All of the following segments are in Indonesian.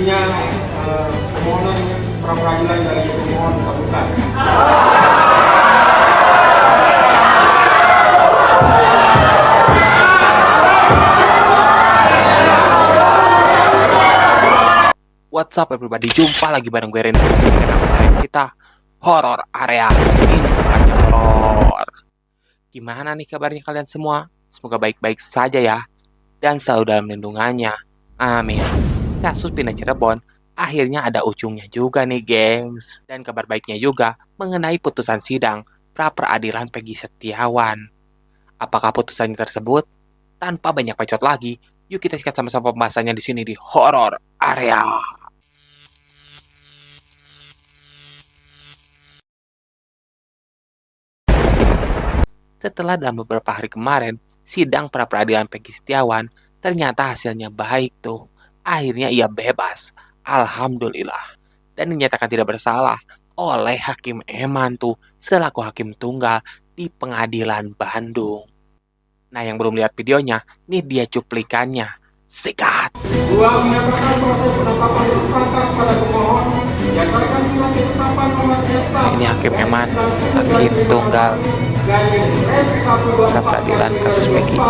Intinya permohonan pra peradilan dari pemohon dikabulkan. What's up everybody, jumpa lagi bareng gue Randy di channel kesayangan kita, Horror Area. Ini tempatnya horor. Gimana nih kabarnya kalian semua? Semoga baik-baik saja ya, dan selalu dalam lindungannya. Amin. Kasus pindah Cirebon akhirnya ada ujungnya juga nih gengs. Dan kabar baiknya juga mengenai putusan sidang pra peradilan Peggy Setiawan. Apakah putusannya tersebut? Tanpa banyak bacot lagi, yuk kita sikat sama-sama pembahasannya di sini di Horror Area. Setelah dalam beberapa hari kemarin, sidang pra peradilan Peggy Setiawan, ternyata hasilnya baik tuh. Akhirnya ia bebas. Alhamdulillah. Dan dinyatakan tidak bersalah oleh Hakim Eman tuh, selaku hakim tunggal di pengadilan Bandung. Nah, yang belum lihat videonya, nih dia cuplikannya. Sikat! Dua, menyatakan proses penetapan tersangka kepada pemohon berdasarkan surat ketetapan nomor SK. Nah, ini Hakim Eman, hakim tunggal pra peradilan kasus Peggy.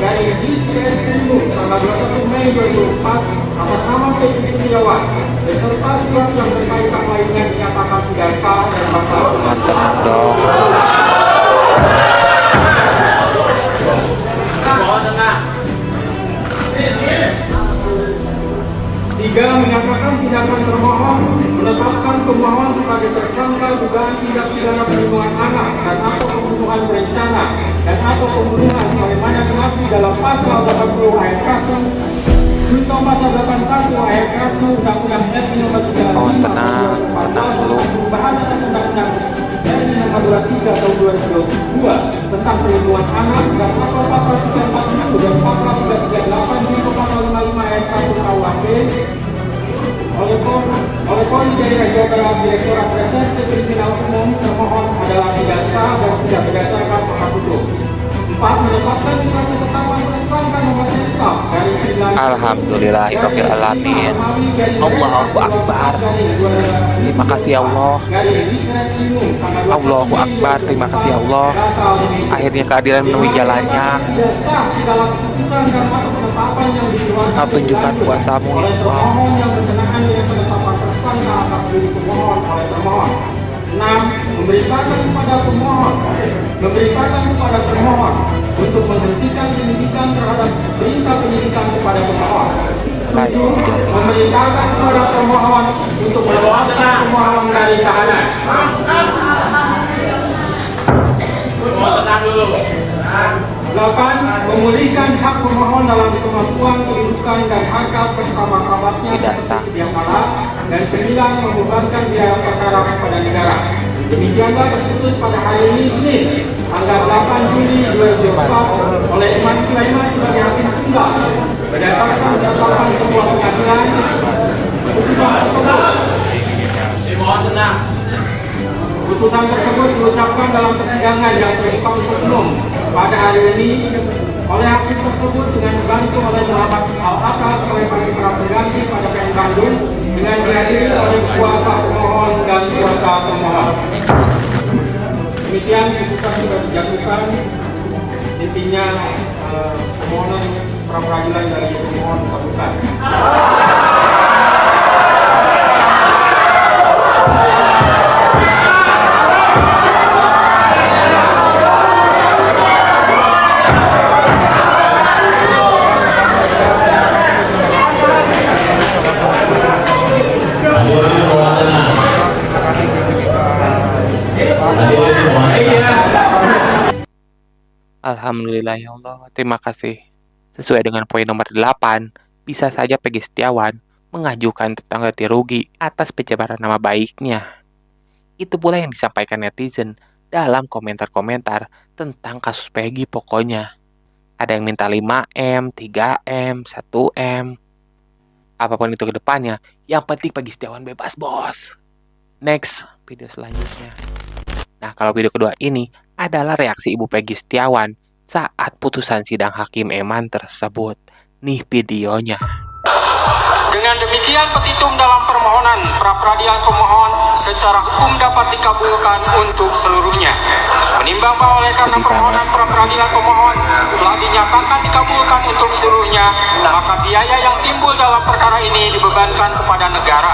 Dari JCS Bandung tanggal 21 Mei 2004 atas nama Peggy Setiawan beserta surat yang berkaitan lainnya dinyatakan tidak sah dan batal. Tenang dong. Tiga, menyatakan tindakan termohon menetapkan pemohon sebagai tersangka dugaan tindak pidana perlindungan anak dan atau pembunuhan berencana dan atau pembunuhan sebagaimana dimaksud dalam pasal 80 ayat 1 junto pasal 81 ayat 1 Undang-Undang RI nomor 35 tenang dulu. perubahan atas Undang-Undang RI nomor 23 tahun 2022 tentang perlindungan anak dan atau pasal 340 dan pasal 338 junto pasal 55 ayat 1 KUHP oleh Polri Jawa Barat Direktorat Reserse Kriminal Umum termohon adalah tidak sah dan tidak berdasarkan hak hukum. 4. Menetapkan surat ketetapan tersangka nomor SK dari 9. Alhamdulillahirabbil alamin. Allahu Akbar. Terima kasih ya Allah. Allahu Akbar. Terima kasih ya Allah. Akhirnya keadilan menemui jalannya. Kau tunjukkan kuasamu ya Allah. 6. Memberitakan kepada pemohon untuk menghentikan penyidikan terhadap perintah penyidikan kepada pemohon. 7. Memerintahkan kepada pemohon untuk melepaskan pemohon dari tahanan. Tenang dulu. 8. Memulihkan hak pemohon dalam kemampuan kedudukan dan harkat serta martabatnya seperti sedia kala. Dan 9. Membebankan biaya perkara kepada negara. Demikianlah terputus pada hari ini Senin, tanggal 8 Juli 2004 oleh Iman Sulaiman sebagai hakim tunggal. Berdasarkan catatan ketua pengadilan, putusan tersebut diucapkan dalam persidangan yang terbuka untuk umum pada hari ini oleh hakim tersebut dengan dibantu oleh Muhammad Al-Atas sebagai para pengganti pada PN Bandung dengan dihadiri oleh kuasa pemohon dan kuasa pemohon. Demikian putusan sudah dijatuhkan. Intinya permohonan pra peradilan dari pemohon dikabulkan. Alhamdulillah ya Allah, terima kasih. Sesuai dengan poin nomor 8, bisa saja Peggy Setiawan mengajukan tentang ganti rugi atas pencemaran nama baiknya. Itu pula yang disampaikan netizen dalam komentar-komentar tentang kasus Peggy pokoknya. Ada yang minta 5M, 3M, 1M. Apapun itu ke depannya, yang penting Peggy Setiawan bebas, bos. Next, video selanjutnya. Nah, kalau video kedua ini adalah reaksi Ibu Peggy Setiawan saat putusan sidang Hakim Eman tersebut. Nih videonya. Dengan demikian petitum dalam permohonan pra-peradilan pemohon secara hukum dapat dikabulkan untuk seluruhnya. Menimbang bahwa oleh karena permohonan pra-peradilan pemohon telah dinyatakan dikabulkan untuk seluruhnya, maka biaya yang timbul dalam perkara ini dibebankan kepada negara.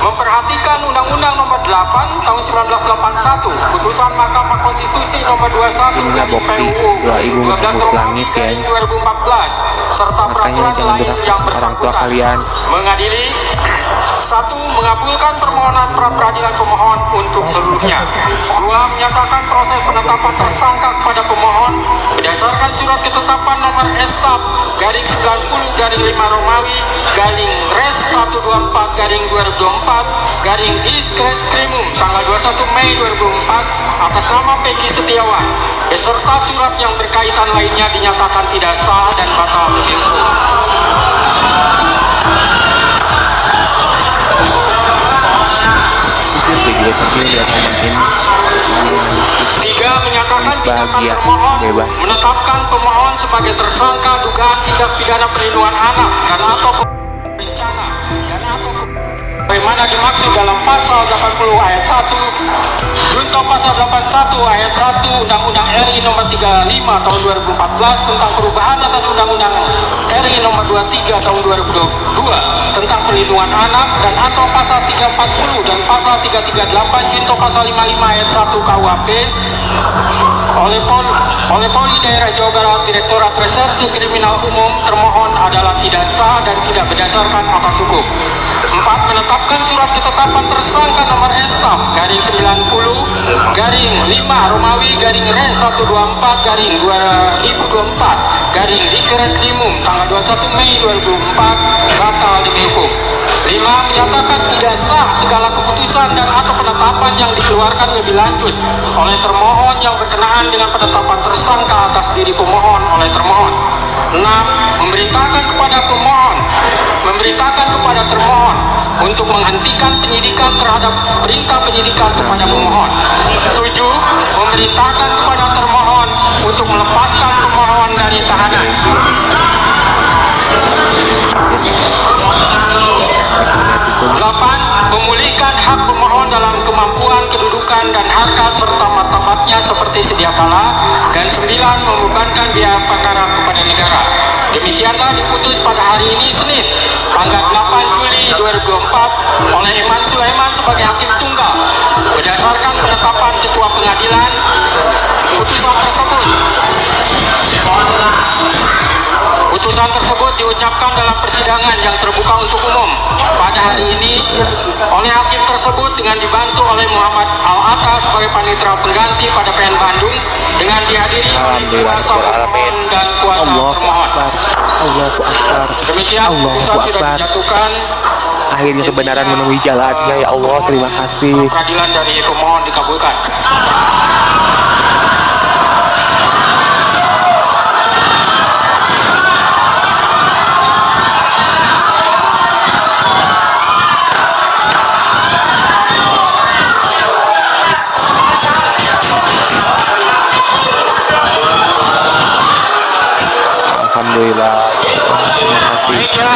Memperhatikan Undang-Undang Nomor 8 Tahun 1981, Putusan Mahkamah Konstitusi Nomor 21 Inilah bukti doa ibu menembus langit, guys. 2014 serta Makanya peraturan jangan lain durhaka yang sama orang tua bersangkutan. kalian. Mengadili 1. Mengabulkan permohonan pra-peradilan pemohon untuk seluruhnya. 2. Menyatakan proses penetapan tersangka kepada pemohon berdasarkan surat ketetapan nomor Estaf garing 90 garing 5 Romawi garing Res 124 garing 2024 garing Diskreskrimum tanggal 21 Mei 2004 atas nama Peggy Setiawan beserta surat yang berkaitan lainnya dinyatakan tidak sah dan batal demi hukum. Gue juga sampai lihat momen ini. 3. Menyatakan tindakan Bahagia, termohon bebas. menetapkan pemohon sebagai tersangka dugaan tindak pidana perlindungan anak dan atau berencana dan atau bagaimana dimaksud dalam pasal 80 ayat 1 junto pasal 81 ayat 1 Undang-Undang RI nomor 35 tahun 2014 tentang perubahan atas Undang-Undang RI nomor 23 tahun 2022 tentang perlindungan anak dan atau pasal 340 dan pasal 338 junto pasal 55 ayat 1 KUHP oleh Polri Daerah Jawa Barat Direktorat Reserse Kriminal Umum termohon adalah tidak sah dan tidak berdasarkan atas hukum. 4. Menetapkan surat ketetapan tersangka nomor Estaf garing 90 garing 5 Romawi garing Res 124 garing 2024 garing Diskreskrimum tanggal 21 Mei 2004 batal demi hukum. 5. Menyatakan tidak sah segala keputusan dan atau penetapan yang dikeluarkan lebih lanjut oleh termohon yang berkenaan dengan penetapan tersangka atas diri pemohon oleh termohon. 6. Memerintahkan kepada termohon untuk menghentikan penyidikan terhadap perintah penyidikan kepada pemohon. 7. Memerintahkan kepada termohon untuk melepaskan pemohon dari tahanan. 8. Memulihkan hak pemohon dalam kemampuan, kedudukan, dan harkat serta martabatnya seperti sedia kala. Dan 9. Membebankan biaya perkara kepada negara. Demikianlah diputus pada hari ini Senin, tanggal 8 Juli 2024 oleh Eman Sulaiman sebagai hakim tunggal berdasarkan penetapan Ketua Pengadilan. Putusan tersebut diucapkan dalam persidangan yang terbuka untuk umum pada hari ini oleh hakim tersebut dengan dibantu oleh Muhammad Al-Atta sebagai panitera pengganti pada PN Bandung dengan dihadiri oleh kuasa pemohon dan kuasa termohon. Allahu Akbar. Demikian putusan sudah dijatuhkan. Akhirnya kebenaran menemui jalannya, ya Allah, terima kasih. Peradilan dari pemohon dikabulkan. Alhamdulillah. Terima kasih. Baik ya.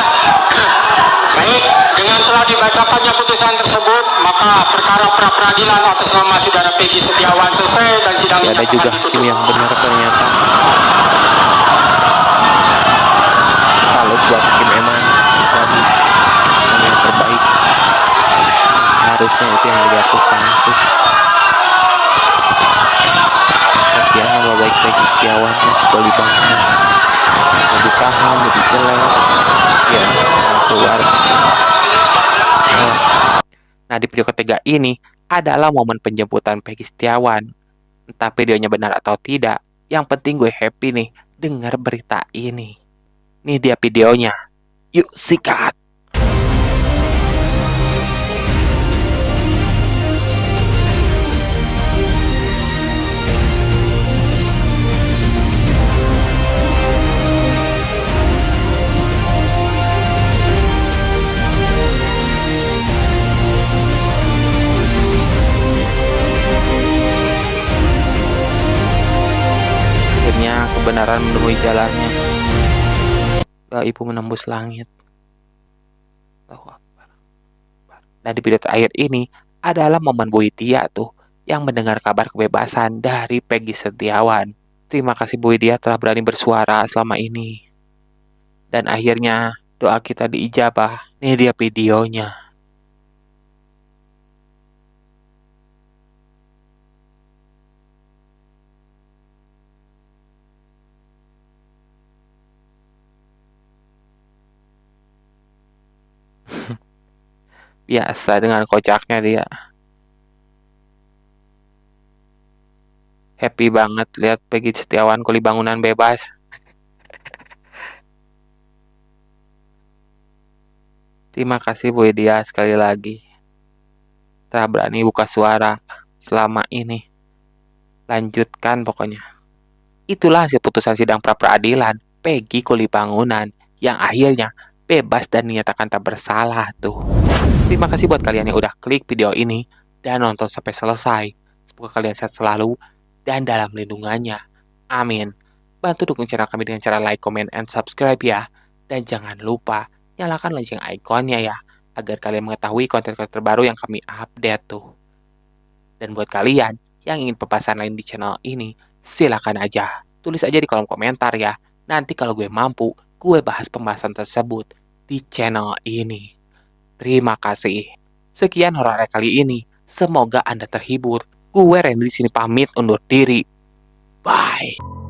Baik, dengan telah dibacakannya putusan tersebut, maka perkara pra-peradilan atas nama saudara Peggy Setiawan selesai dan sidang Masih ada dinyatakan juga ditutup. hakim yang benar ternyata. Salut buat hakim Eman lagi, yang terbaik. Seharusnya itu yang dilakukan sih. Kasihan nama baik Peggy Setiawan yang sekali banget. Lebih paham, lebih jelek. Ya, keluar. Nah, di video ketiga ini adalah momen penjemputan Peggy Setiawan. Entah videonya benar atau tidak, yang penting gue happy nih dengar berita ini. Nih dia videonya. Yuk sikat. Akhirnya kebenaran menemui jalannya. Ibu menembus langit. Nah, di video terakhir ini adalah momen Bu Widya tuh yang mendengar kabar kebebasan dari Peggy Setiawan. Terima kasih Bu Widya telah berani bersuara selama ini. Dan akhirnya doa kita diijabah. Nih dia videonya. Biasa dengan kocaknya dia. Happy banget lihat Peggy Setiawan kuli bangunan bebas. Terima kasih Bu Widya sekali lagi. Telah berani buka suara selama ini. Lanjutkan pokoknya. Itulah hasil putusan sidang pra-peradilan Peggy kuli bangunan yang akhirnya bebas dan dinyatakan tak bersalah tuh. Terima kasih buat kalian yang udah klik video ini dan nonton sampai selesai. Semoga kalian sehat selalu dan dalam lindungannya. Amin. Bantu dukung channel kami dengan cara like, comment, and subscribe ya. Dan jangan lupa nyalakan lonceng ikonnya ya, agar kalian mengetahui konten-konten terbaru yang kami update tuh. Dan buat kalian yang ingin pembahasan lain di channel ini, silakan aja. Tulis aja di kolom komentar ya. Nanti kalau gue mampu, gue bahas pembahasan tersebut di channel ini. Terima kasih. Sekian horor kali ini. Semoga Anda terhibur. Gue Randy di sini pamit undur diri. Bye.